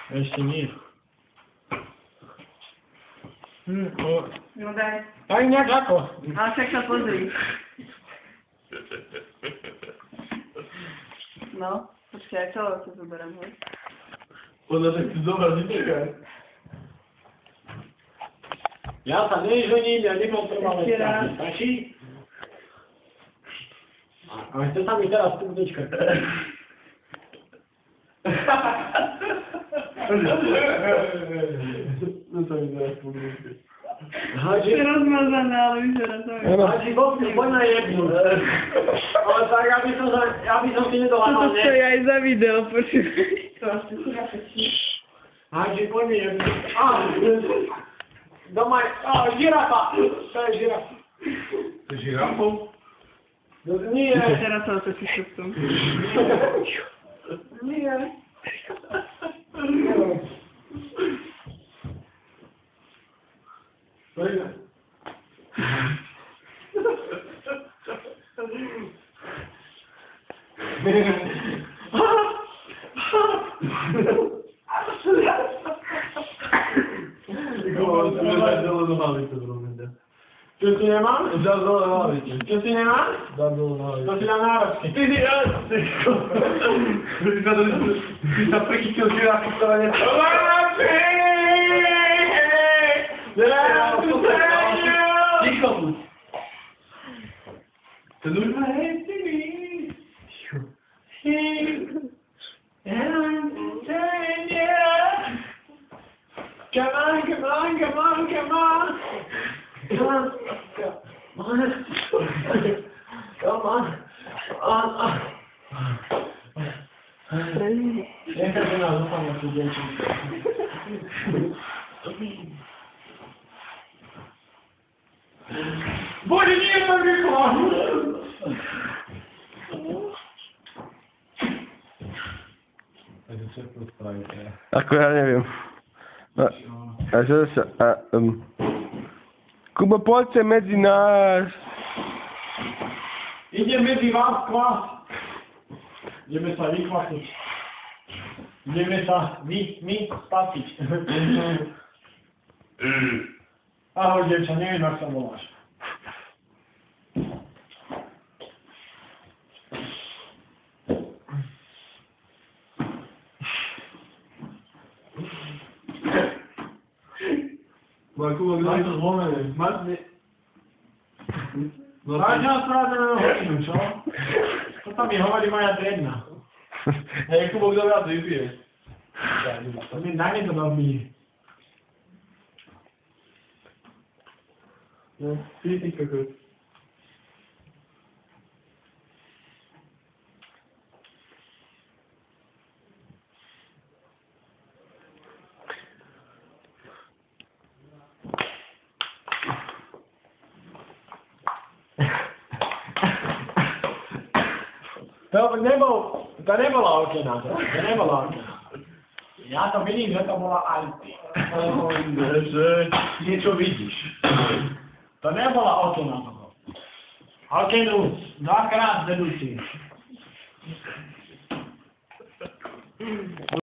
Ešte nie. No daj. Tak nejak ako. Ale však sa pozri. No, počkaj, celé to zoberiem, hej. Podľa tak si zobrať, nečakaj. Ja sa nežením, ja nemám trvalé Ešte raz. vzťahy. Stačí? Ale chce sa mi teraz púdečka. No sa mi teraz púdečka. Hači, Je rozmazané, ale vyzerá to. Hači, poď na jednu. Ale tak, aby som si nedolamal, Toto stojí ne? aj za video, počúvaj. Hači, poď mi jednu. Doma je, žirafa. To je žirafa. To je žirafou? No nie. Teraz sa otočí šuptom. Nie. Čo si nemám? Dám dole nohavice. Čo si nemám? Dám dole nohavice. To si dám národky. Ty sa prichytil žirafu, ktorá Ticho buď. To už ma hejte mi. Come on, come on, come on, come on. Come on. Come on. Come on. Nechaj sa nás zúfam tú dievčinku. Bože, nie tak rýchlo! Ako ja neviem. A že sa... Kubo, poďte medzi nás. Ide medzi vás kvás. Ideme sa vykvasiť. Ideme sa spasiť. Ahoj, dievča, neviem, ak sa voláš. Kubo, Máš to zlomené. Máš nás práveného hodinu, čo? To tam mi hovorí moja dredna. Hej, Kubo, kto viac vypije? Daj mi to dobí. No, ty kokos. To nebola okena, to nebola okena. Ja to vidím, že to bola Alpi. Že niečo vidíš. To nebola okena toho. Okenu, dvakrát vedúci.